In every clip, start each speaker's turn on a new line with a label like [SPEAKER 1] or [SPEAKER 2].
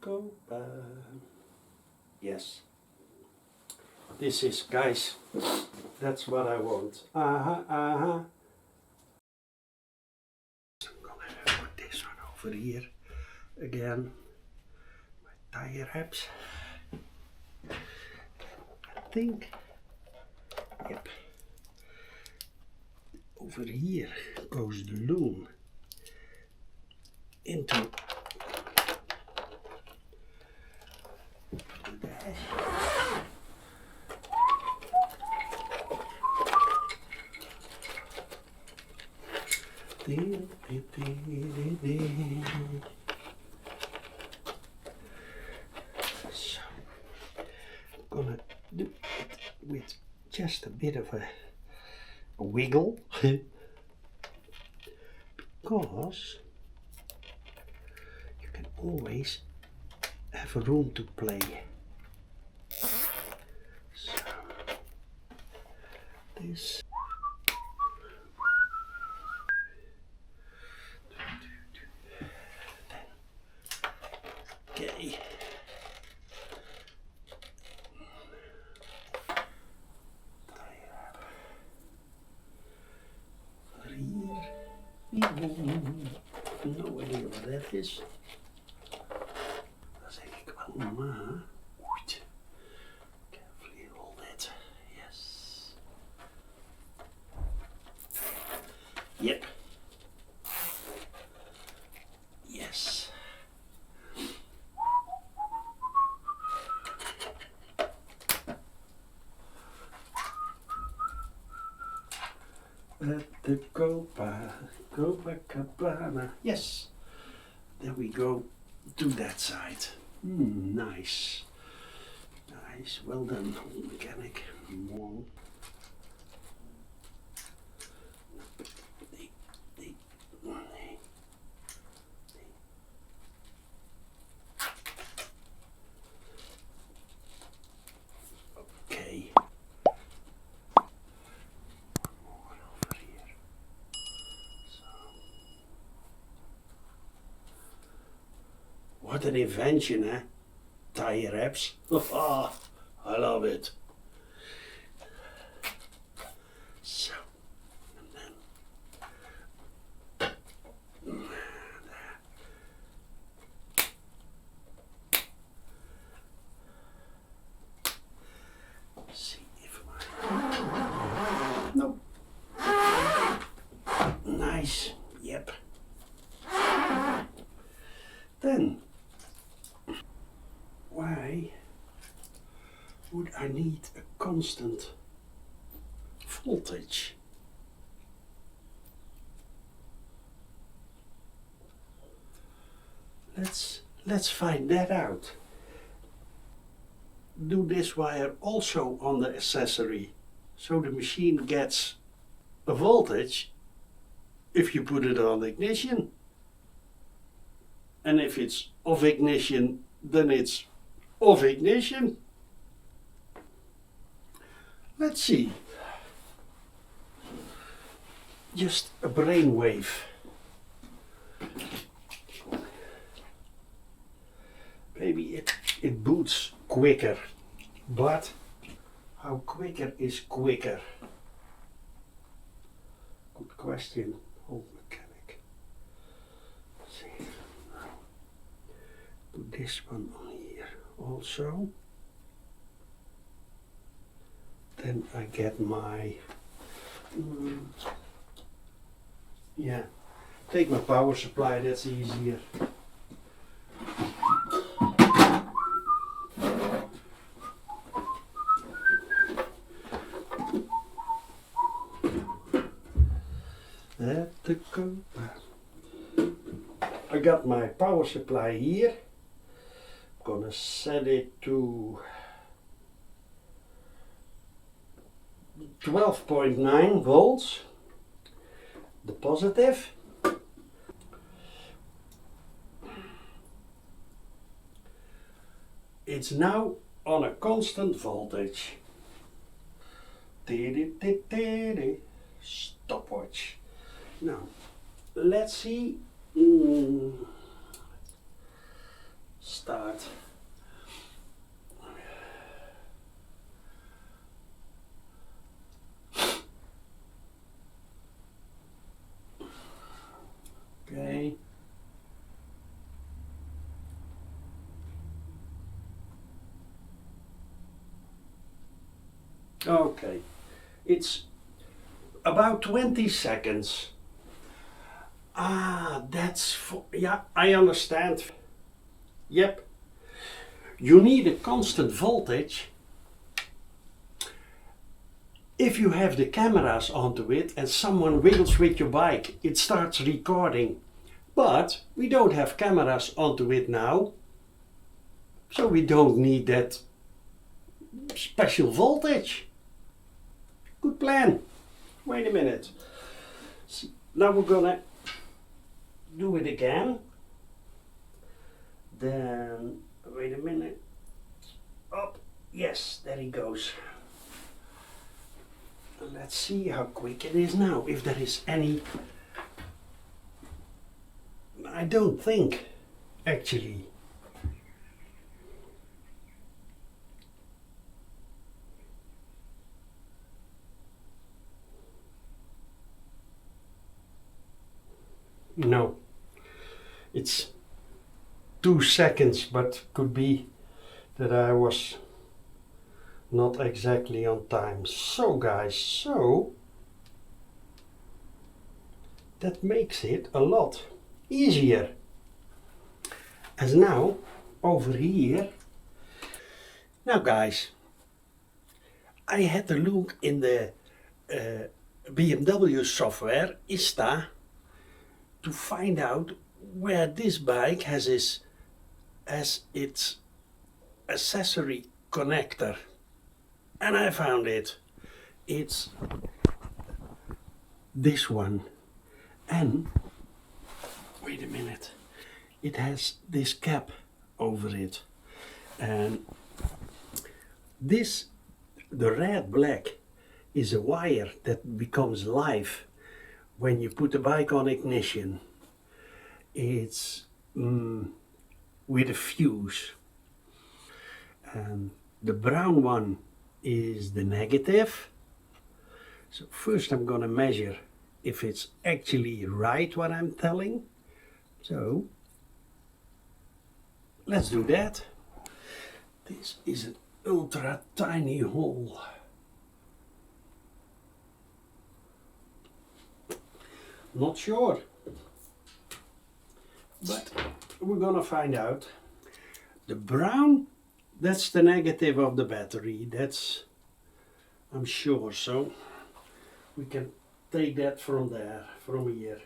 [SPEAKER 1] go back. Yes. This is, guys, that's what I want. I'm gonna put this one over here again. My tire wraps. I think, yep. Over here goes the loom into the dash. So I'm gonna do it with just a bit of a wiggle because you can always have room to play. So this. Okay. No idea what that is. Dat is eigenlijk wel maar. Goed. Carefully hold it. Yes. Yep. Yes. At the Copacabana. Yes. There we go to that side. Nice. Nice. Well done, mechanic. More. Okay. What an invention, eh? Tire wraps. Oh, I love it. So, and then see if I. Nope. Nice. Yep. Then. Why would I need a constant voltage? Let's find that out. Do this wire also on the accessory, so the machine gets a voltage if you put it on ignition. And if it's off ignition, then it's off ignition. Let's see. Just a brainwave. Maybe it boots quicker, but how quicker is quicker? Good question, old mechanic. Let's see. Put this one on here also. Then I get my yeah, take my power supply, that's easier. At the Copa. I got my power supply here. I'm gonna set it to 12.9 volts, the positive. It's now on a constant voltage. Stopwatch. Now, let's see. start. Okay. Okay. It's about 20 seconds. Ah, that's for, yeah, I understand. Yep. You need a constant voltage. If you have the cameras onto it and someone wheels with your bike, it starts recording. But we don't have cameras onto it now, so we don't need that special voltage. Good plan. Wait a minute. Now we're gonna do it again. Then, wait a minute. Up. Yes, there he goes. Let's see how quick it is now. If there is any... I don't think, actually. No. It's 2 seconds, but could be that I was not exactly on time. So guys, so that makes it a lot easier. As now, over here, now guys, I had to look in the BMW software, ISTA, to find out where this bike has its accessory connector, and I found it. It's this one, and wait a minute, it has this cap over it, and this, the red black, is a wire that becomes live when you put the bike on ignition. It's with a fuse, and the brown one is the negative. So first I'm gonna measure if it's actually right what I'm telling. So let's do that. This is an ultra tiny hole. Not sure, but we're gonna find out. The brown, that's the negative of the battery. That's, I'm sure, so we can take that from there, from here.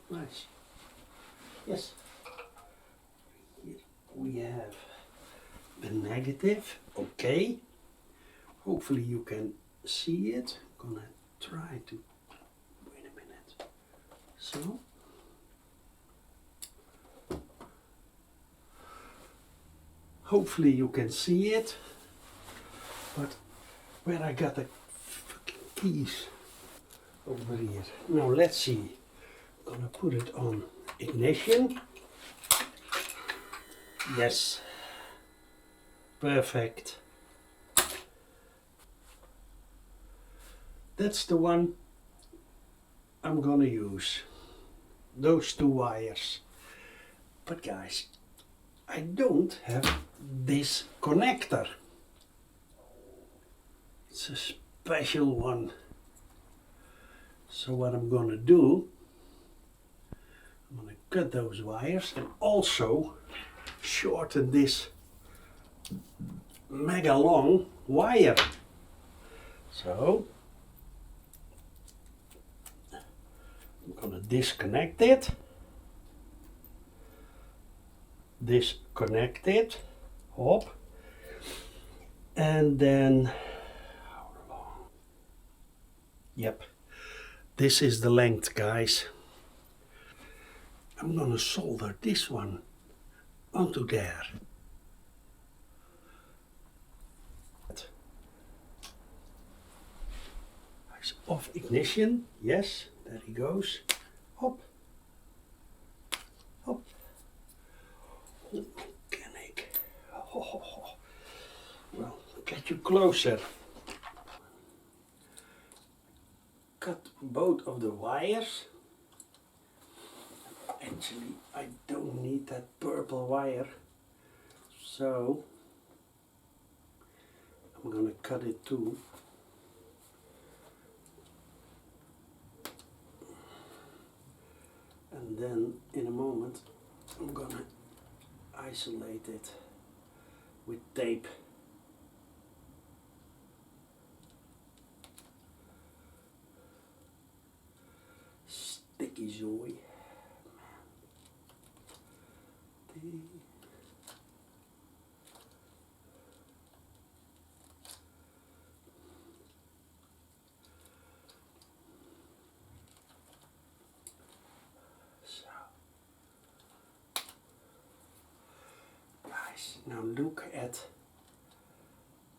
[SPEAKER 1] Nice. Yes. Here we have the negative. Okay. Hopefully you can see it. I'm gonna try to, wait a minute. So. Hopefully you can see it. But where I got the fucking keys? Over here. Now let's see. I'm gonna put it on ignition. Yes. Perfect. That's the one I'm gonna use. Those two wires. But guys, I don't have this connector. It's a special one. So what I'm gonna do, I'm gonna cut those wires and also shorten this mega long wire. So I'm gonna disconnect it, disconnect it, hop, and then, how long? Yep, this is the length, guys. I'm gonna solder this one onto there. Off ignition, yes, there he goes. Hop. get you closer. Cut both of the wires. Actually, I don't need that purple wire, so I'm gonna cut it too. And then in a moment I'm gonna isolate it with tape. Sticky joy. Guys, now look at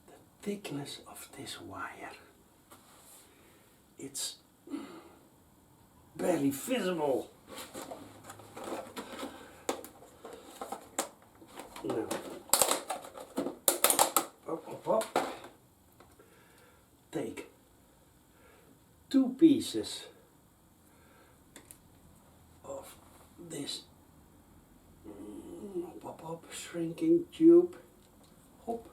[SPEAKER 1] the thickness of this wire. It's barely visible. Now, up. Take 2 pieces of this shrinking tube. Hop.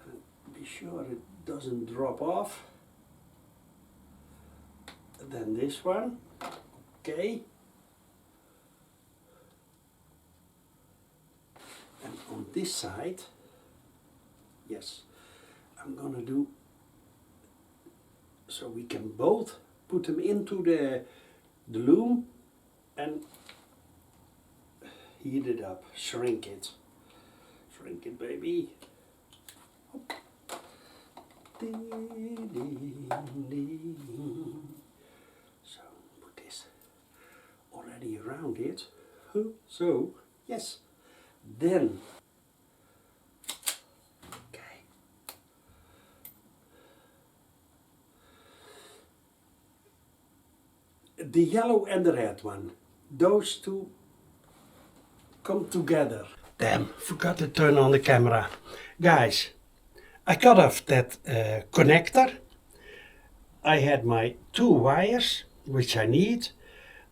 [SPEAKER 1] And be sure it doesn't drop off. And then this one. Okay. And on this side, yes, I'm gonna do so we can both put them into the loom and heat it up, shrink it, baby. Hop. So put this already around it. So yes. Then, okay, the yellow and the red one, those two come together. Damn, forgot to turn on the camera. Guys, I cut off that connector. I had my 2 wires, which I need,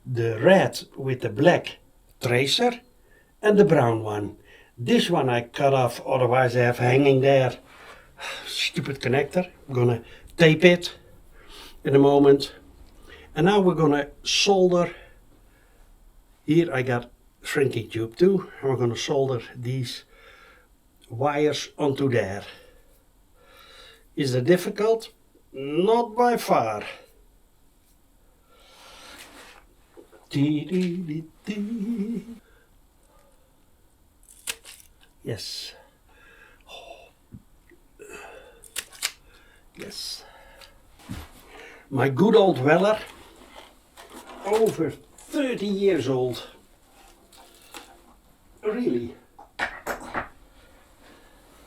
[SPEAKER 1] the red with the black tracer, and the brown one. This one I cut off, otherwise I have hanging there. Stupid connector. I'm gonna tape it in a moment. And now we're gonna solder. Here I got shrinking tube too. And we're gonna solder these wires onto there. Is it difficult? Not by far. Yes. Yes. My good old Weller, over 30 years old. Really.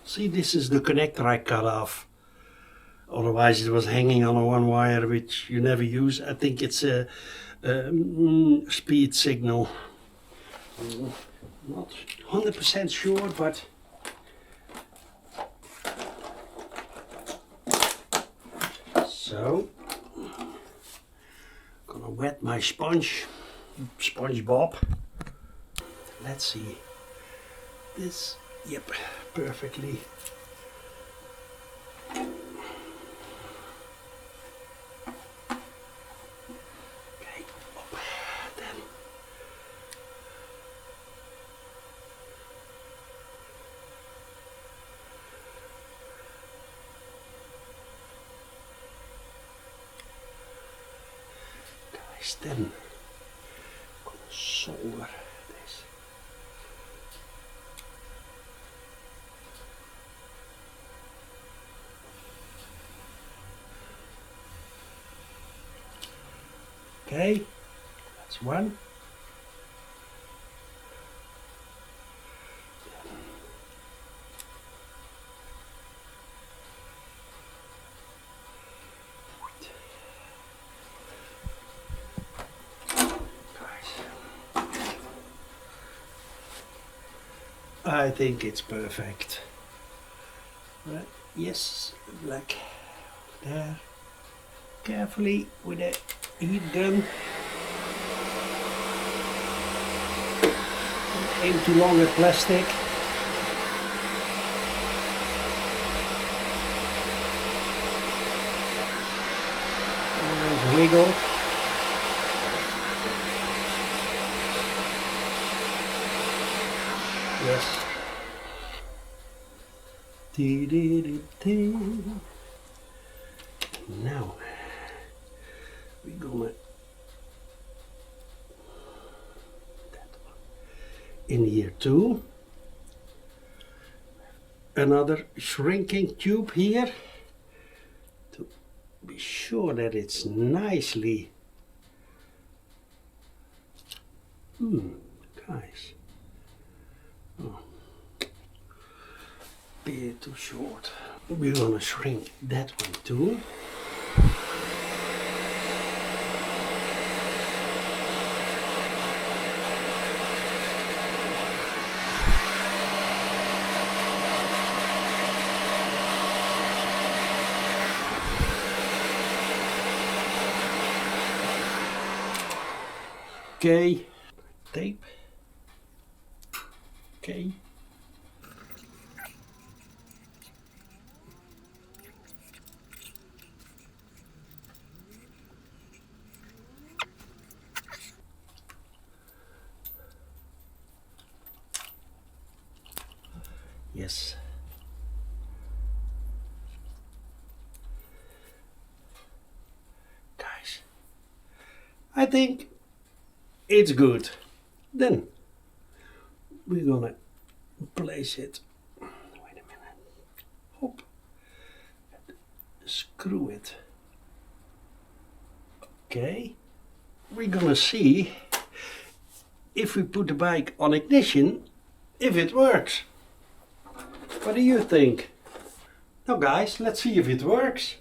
[SPEAKER 1] See, this is the connector I cut off. Otherwise it was hanging on a 1 wire which you never use. I think it's a speed signal. Not 100% sure, but so gonna wet my sponge bob. Let's see this. Yep, perfectly. Then I'm gonna solder this. Okay, that's one. I think it's perfect. Right. Yes, black there. Carefully with a heat gun. Aim too long at plastic. And wiggle. Yes. Now we're gonna in here too. Another shrinking tube here to be sure that it's nicely. Guys. Oh. Bit too short. We're gonna shrink that one too. Okay, tape. Okay. Yes. Guys, I think it's good. Then we're gonna place it. Wait a minute. Hop. Screw it. Okay. We're gonna see if we put the bike on ignition, if it works. What do you think? Now guys, let's see if it works.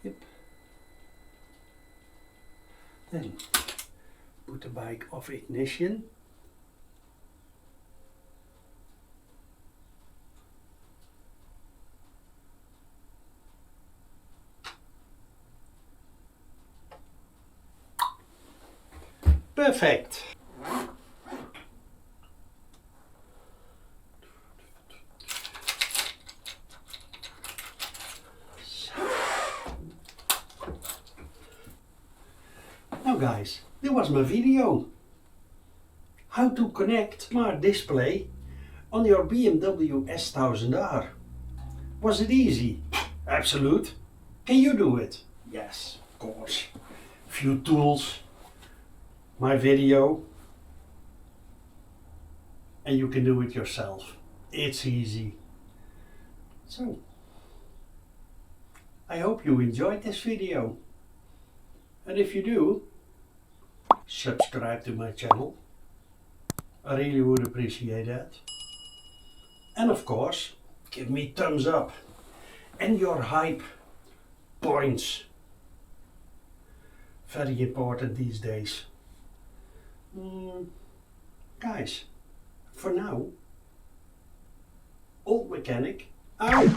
[SPEAKER 1] Yep. Then put the bike off ignition. Perfect. Now guys, this was my video. How to connect smart display on your BMW S1000R. Was it easy? Absolute. Can you do it? Yes, of course. Few tools. My video, and you can do it yourself. It's easy. So, I hope you enjoyed this video, and if you do, subscribe to my channel. I really would appreciate that. And of course, give me thumbs up and your hype points. Very important these days. Guys, for now, old mechanic out.